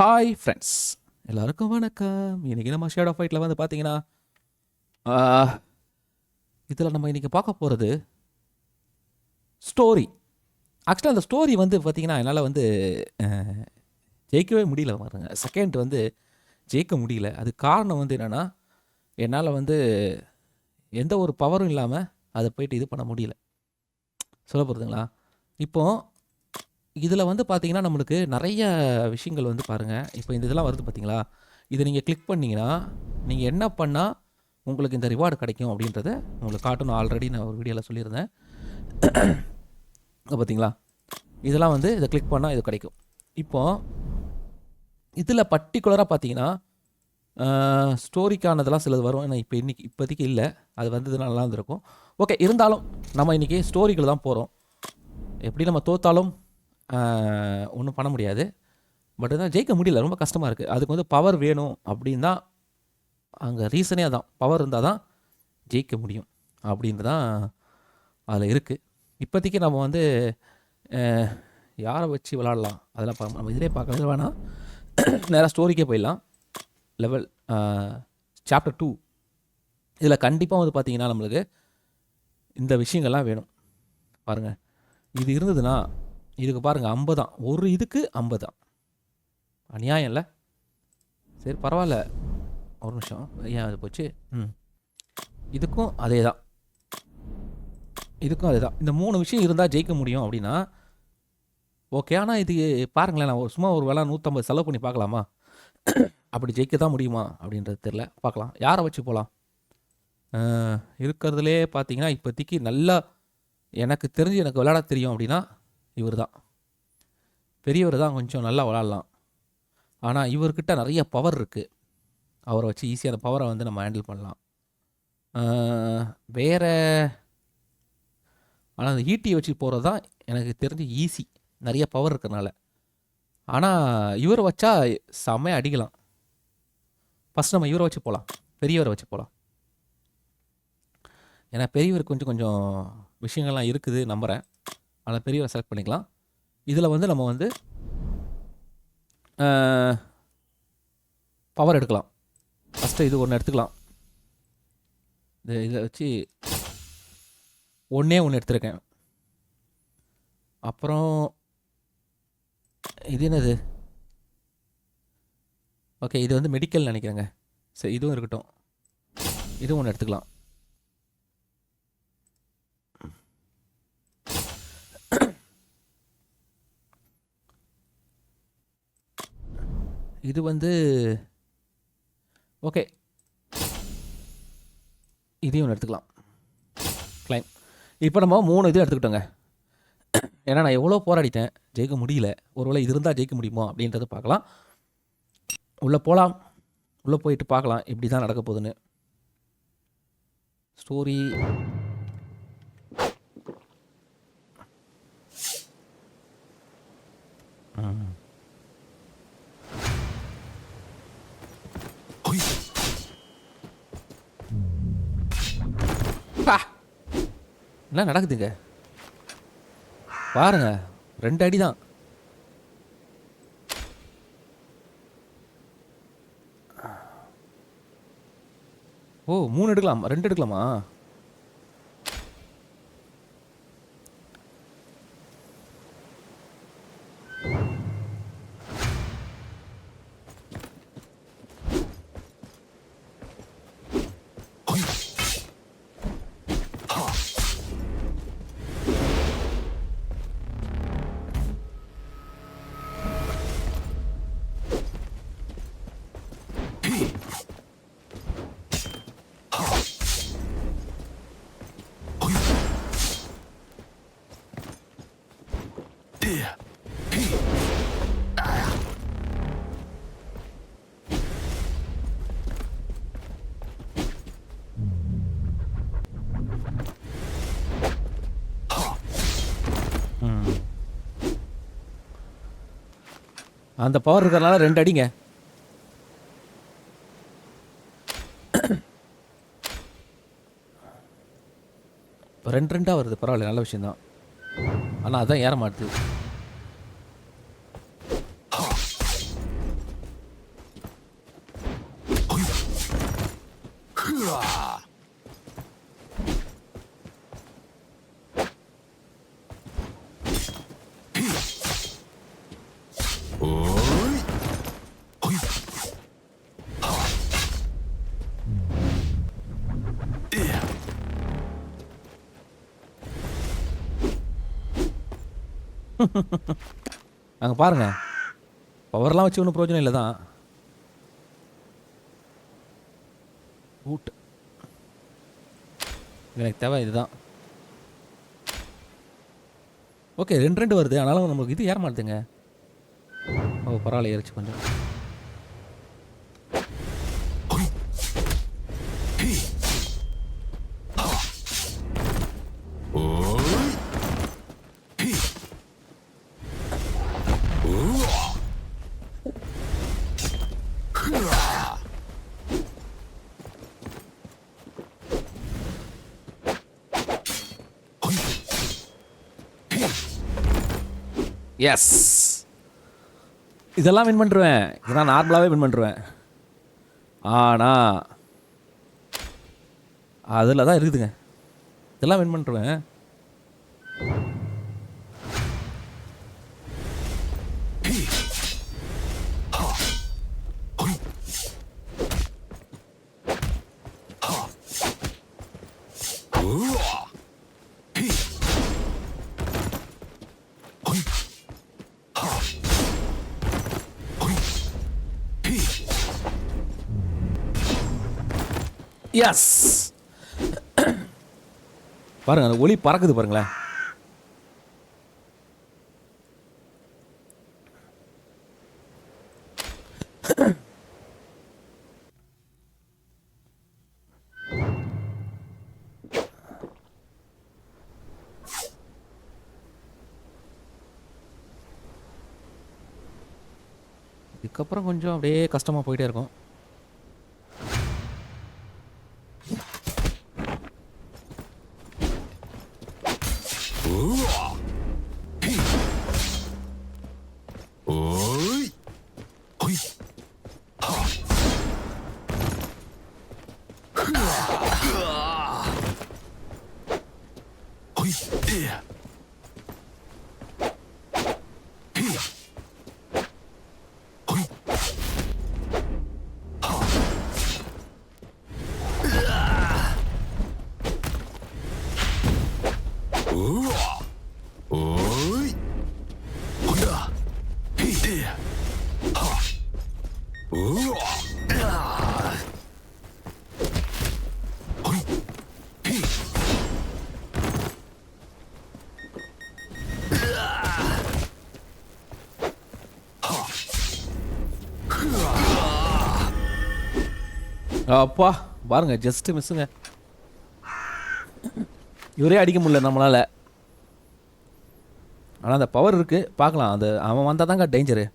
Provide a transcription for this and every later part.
Hi friends, எல்லாருக்கும் வணக்கம். இன்றைக்கி நம்ம ஷேட் ஆஃப் ஃபைட்டில் வந்து பார்த்தீங்கன்னா, இதில் நம்ம இன்றைக்கி பார்க்க போகிறது ஸ்டோரி. ஆக்சுவலாக அந்த ஸ்டோரி வந்து பார்த்திங்கன்னா என்னால் வந்து ஜெயிக்கவே முடியல. பாருங்க, செகண்ட் வந்து ஜெயிக்க முடியல. அது காரணம் வந்து என்னென்னா, என்னால் வந்து எந்த ஒரு பவரும் இல்லாமல் அதை போயிட்டு இது பண்ண முடியல. சொல்ல போகிறதுங்களா? இப்போது இதில் வந்து பார்த்தீங்கன்னா நம்மளுக்கு நிறைய விஷயங்கள் வந்து பாருங்கள். இப்போ இந்த இதெல்லாம் வருது பார்த்தீங்களா? இதை நீங்கள் கிளிக் பண்ணிங்கன்னா நீங்கள் என்ன பண்ணால் உங்களுக்கு இந்த ரிவார்டு கிடைக்கும் அப்படின்றத உங்களுக்கு காட்டணும். ஆல்ரெடி நான் ஒரு வீடியோவில் சொல்லியிருந்தேன். பார்த்தீங்களா? இதெல்லாம் வந்து இதை கிளிக் பண்ணால் இது கிடைக்கும். இப்போது இதில் பர்டிகுலராக பார்த்தீங்கன்னா ஸ்டோரிக்கானதெல்லாம் சிலது வரும். ஏன்னா இப்போ இப்போதைக்கு இல்லை, அது வந்தது நல்லா இருந்திருக்கும். ஓகே, இருந்தாலும் நம்ம இன்றைக்கி ஸ்டோரிகள் தான் போகிறோம். எப்படி நம்ம தோற்றாலும் ஒன்றும் பண்ண முடியாது. பட் தான் ஜெயிக்க முடியல, ரொம்ப கஷ்டமாக இருக்குது. அதுக்கு வந்து பவர் வேணும் அப்படின்னு தான் அங்கே ரீசனே அதான். பவர் இருந்தால் தான் ஜெயிக்க முடியும் அப்படின்ட்டு தான் அதில் இருக்குது. இப்போதைக்கு நம்ம வந்து யாரை வச்சு விளாடலாம் அதெல்லாம் நம்ம இதிலே பார்க்கவே வேணாம். நேராக ஸ்டோரிக்கே போயிடலாம். லெவல் சாப்டர் 2 இதில் கண்டிப்பாக வந்து பார்த்திங்கன்னா நம்மளுக்கு இந்த விஷயங்கள்லாம் வேணும். பாருங்கள், இது இருந்ததுன்னா இதுக்கு பாருங்கள் 50 தான். ஒரு இதுக்கு 50 தான். அநியாயம் இல்லை? சரி, பரவாயில்ல. ஒரு நிமிஷம், ஏன் அது போச்சு? இதுக்கும் அதே தான், இதுக்கும் அதே தான். இந்த 3 விஷயம் இருந்தால் ஜெயிக்க முடியும் அப்படின்னா ஓகே. ஆனால் இது பாருங்களேன், நான் சும்மா ஒரு வேளை 150 செலவு பண்ணி பார்க்கலாமா? அப்படி ஜெயிக்க தான் முடியுமா அப்படின்றது தெரில. பார்க்கலாம். யாரை வச்சு போகலாம்? இருக்கிறதுலே பார்த்தீங்கன்னா இப்போதைக்கு நல்லா எனக்கு தெரிஞ்சு எனக்கு விளையாட தெரியும் அப்படின்னா இவர் தான். பெரியவர் தான் கொஞ்சம் நல்லா விளாட்லாம். ஆனால் இவர்கிட்ட நிறைய பவர் இருக்குது. அவரை வச்சு ஈஸியாக அந்த பவரை வந்து நம்ம ஹேண்டில் பண்ணலாம். வேறு ஆனால் அந்த ஈட்டியை வச்சு போகிறது தான் எனக்கு தெரிஞ்சு ஈஸி, நிறைய பவர் இருக்கிறனால. ஆனால் இவரை வச்சா செம்மையாக அடிக்கலாம். ஃபஸ்ட் நம்ம இவரை வச்சு போகலாம், பெரியவரை வச்சு போகலாம். ஏன்னா பெரியவர் கொஞ்சம் கொஞ்சம் விஷயங்கள்லாம் இருக்குது நம்புகிறேன். ஆனால் பெரியவரை செலக்ட் பண்ணிக்கலாம். இதில் வந்து நம்ம வந்து பவர் எடுக்கலாம். ஃபஸ்ட்டு இது ஒன்று எடுத்துக்கலாம். இதை வச்சு ஒன்றே எடுத்துருக்கேன். அப்புறம் இது என்னது? ஓகே, இது வந்து மெடிக்கல் நினைக்கிறேங்க. சரி, இதுவும் இருக்கட்டும். இதுவும் ஒன்று எடுத்துக்கலாம். இது வந்து ஓகே, இதையும் ஒன்று எடுத்துக்கலாம். கிளைம். இப்போ நம்ம 3 இது எடுத்துக்கிட்டோங்க. ஏன்னா நான் எவ்வளோ போராடிட்டேன், ஜெயிக்க முடியல. ஒருவேளை இது இருந்தால் ஜெயிக்க முடியுமோ அப்படின்றத பார்க்கலாம். உள்ளே போகலாம். உள்ளே போயிட்டு பார்க்கலாம் எப்படி தான் நடக்க போகுதுன்னு. ஸ்டோரி என்ன நடக்குதுங்க பாருங்க. 2 அடி தான். ஓ, 3 எடுக்கலாம், 2 எடுக்கலாமா? அந்த பவர் இருக்கிறதுனால 2 அடிங்க. இப்போ 2 வருது, பரவாயில்ல, நல்ல விஷயந்தான். ஆனால் அதான் ஏற மாட்டுது. அங்கே பாருங்க, பவர்லாம் வச்சு ஒன்றும் பிரயோஜனம் இல்லை தான். ரூட் எனக்கு தேவை இதுதான். ஓகே, 2 வருது, ஆனாலும் நமக்கு இது ஏற மாட்டுதுங்க. ஓ பரவாயில்ல, ஏறிச்சு கொஞ்சம். எஸ், இதெல்லாம் வின் பண்ணுருவேன். இதெல்லாம் நார்மலாகவே வின் பண்ணுருவேன். ஆனால் அதில் தான் இருக்குதுங்க, இதெல்லாம் வின் பண்ணுருவேன். எஸ், பாருங்க அந்த ஒளி பறக்குது பாருங்களேன். இதுக்கப்புறம் கொஞ்சம் அப்படியே கஷ்டமாக போயிட்டே இருக்கும். அப்பா பாருங்க, ஜஸ்ட் மிஸ்ஸுங்க. இவரே அடிக்க முடியல நம்மளால. ஆனால் அந்த பவர் இருக்கு, பார்க்கலாம். அது அவன் வந்தால் தாங்க டேஞ்சரு.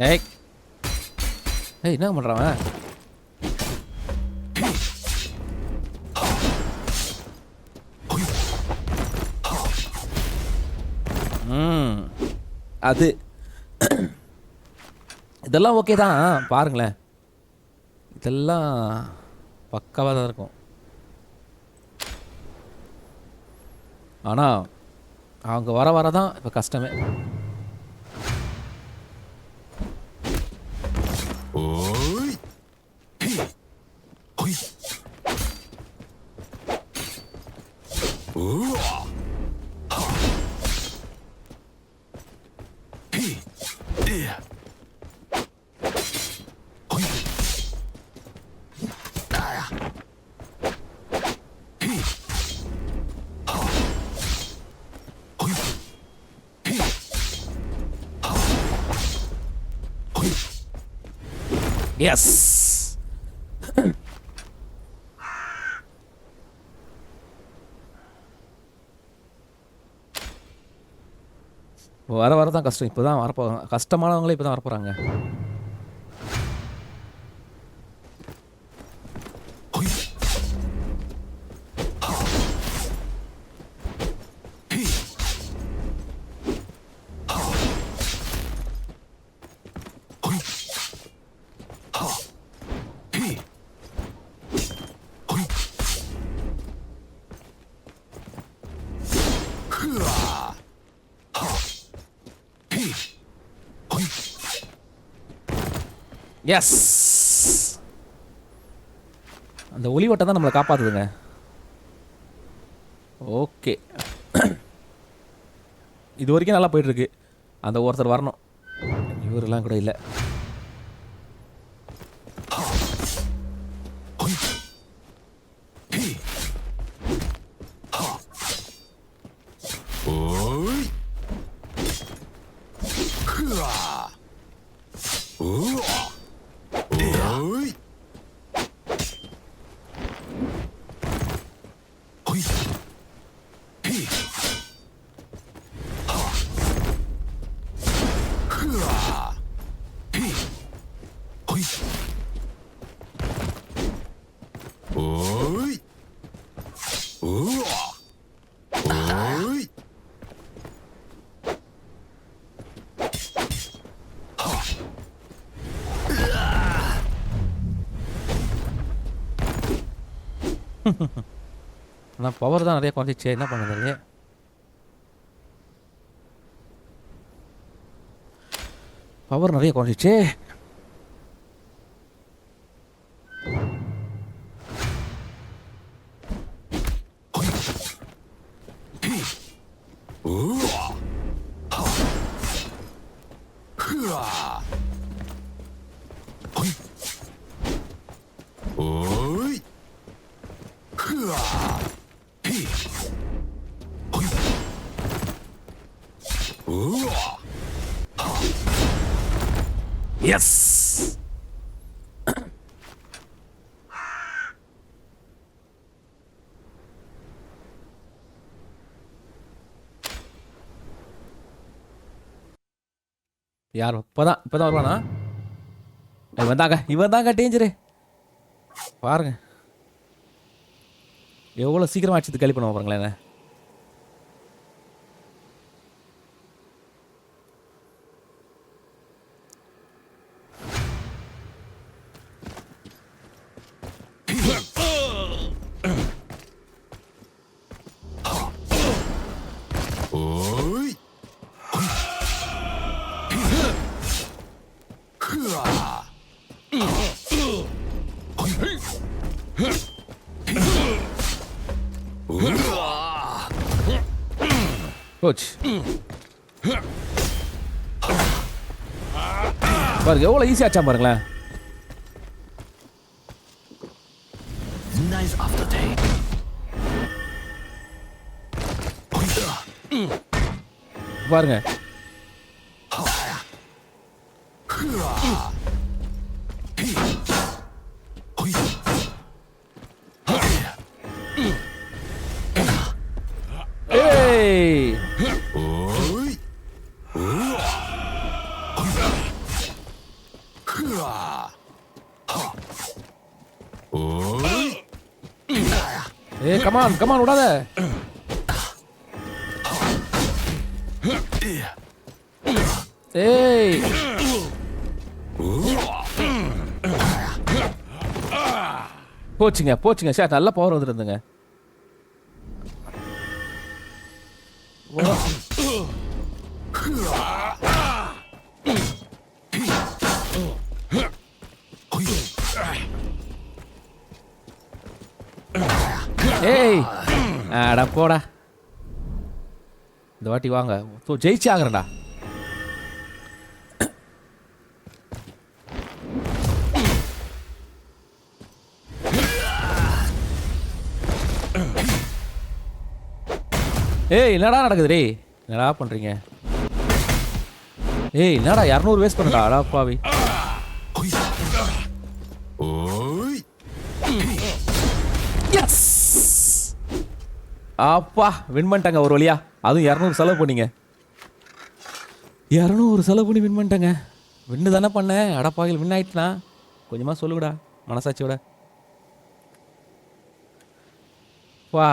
ஏய் ஏய், என்ன பண்ணுறான்? அது இதெல்லாம் ஓகே தான், பாருங்களேன். இதெல்லாம் பக்காவாக தான் இருக்கும். ஆனால் அவங்க வர வர தான் இப்போ கஷ்டமே. எஸ், வர வர தான் கஷ்டம். இப்போ தான் வரப்போ கஷ்டமானவங்களே இப்போ தான் வரப்போகிறாங்க. எஸ், அந்த ஒளிவட்டம் தான் நம்மளை காப்பாற்றுதுங்க. ஓகே, இது வரைக்கும் நல்லா போயிட்டுருக்கு. அந்த ஒருத்தர் வரணும். இவரெல்லாம் கூட இல்லை. ஆனால் பவர் தான் நிறைய குறைஞ்சிச்சு. என்ன பண்ணுறது? பவர் நிறைய குறைஞ்சிச்சு. எஸ், யார் இப்போதான் வருவானா? இவன் தாங்க டேஞ்சரு. பாருங்க எவ்வளோ சீக்கிரமாக அடிச்சது கழி பண்ண பாருங்களேன். கோச் பாருங்க எவ்வளோ ஈஸியாக ஆச்சா பாருங்களேன். பாருங்க கமான் விடாத. ஏய் போச்சுங்க சார், நல்ல பவர் வந்துருந்துங்க. ஏய் அடா போடா, இந்த வாட்டி வாங்க. ஜெயிச்சு ஆகிறேன்டா. ஏய் என்னடா நடக்குது? ரே என்னடா பண்ணுறீங்க? ஏய் என்னடா 200 வேஸ்ட் பண்ணுடா. அடா பாவி. அப்பா வின் பண்ணிட்டாங்க ஒரு வழியா. அதுவும் 200 செலவு பண்ணிங்க. 200 செலவு பண்ணி வின் பண்ணிட்டேங்க. வின்னு தானே பண்ணேன், அடப்பாயில் வின் ஆயிட்டுனா கொஞ்சமாக சொல்லுங்கடா மனசாட்சியோட. வா,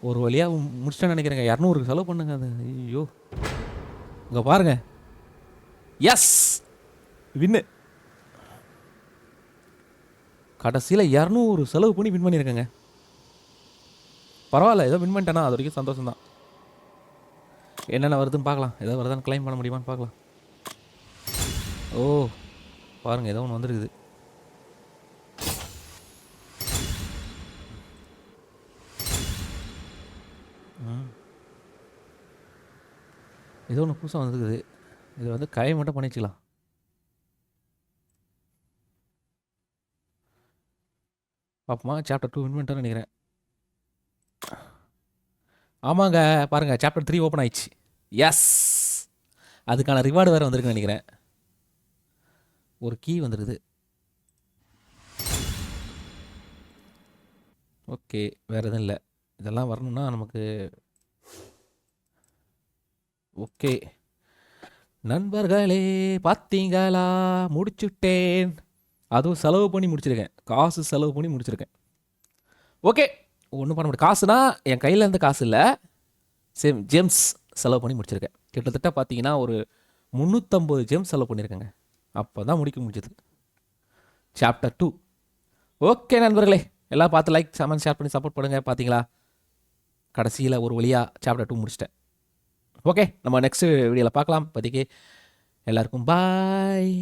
ஒரு வழியாக முடிச்சிட்டேன்னு நினைக்கிறேங்க. 200 செலவு பண்ணுங்க அது. ஐயோ, இங்கே பாருங்க, எஸ் வின்னு. கடைசியில் 200 செலவு பண்ணி வின் பண்ணியிருக்கேங்க. பரவாயில்ல, ஏதோ வின் பண்ணிட்டேனா அது வரைக்கும் சந்தோஷம் தான். என்னென்ன வருதுன்னு பார்க்கலாம், ஏதோ வருதான்னு கிளைம் பண்ண முடியுமான்னு பார்க்கலாம். ஓ பாருங்கள், ஏதோ ஒன்று வந்துருக்குது. ஏதோ ஒன்று புதுசாக வந்துருக்குது. இதை வந்து கை மட்டும் பண்ணி வச்சுக்கலாம். பார்ப்போமா, சாப்டர் 2 வின் பண்ணிட்டேன்னு நினைக்கிறேன். ஆமாங்க, பாருங்கள் சாப்டர் 3 ஓப்பன் ஆயிடுச்சு. எஸ், அதுக்கான ரிவார்டு வேறு வந்திருக்குன்னு நினைக்கிறேன். ஒரு கீ வந்துருக்குது. ஓகே, வேறு எதுவும் இல்லை. இதெல்லாம் வரணும்னா நமக்கு ஓகே. நண்பர்களே பார்த்தீங்களா, முடிச்சுட்டேன். அதுவும் செலவு பண்ணி முடிச்சிருக்கேன், காசு செலவு பண்ணி முடிச்சிருக்கேன். ஓகே, ஒன்றும் பண்ண முடியாது. காசுனா என் கையில் இருந்து காசு இல்லை, சேம் ஜெம்ஸ் செலவு பண்ணி முடிச்சிருக்கேன். கிட்டத்தட்ட பார்த்தீங்கன்னா ஒரு 350 ஜெம்ஸ் செலவு பண்ணியிருக்கேங்க. அப்போ தான் முடிஞ்சது சாப்டர் 2. ஓகே நண்பர்களே, எல்லாம் பார்த்து லைக் கமெண்ட் ஷேர் பண்ணி சப்போர்ட் பண்ணுங்கள். பார்த்தீங்களா, கடைசியில் ஒரு வழியாக சாப்டர் 2 முடிச்சிட்டேன். ஓகே, நம்ம நெக்ஸ்ட் வீடியோவில் பார்க்கலாம். இப்போதைக்கு எல்லாருக்கும் பாய்.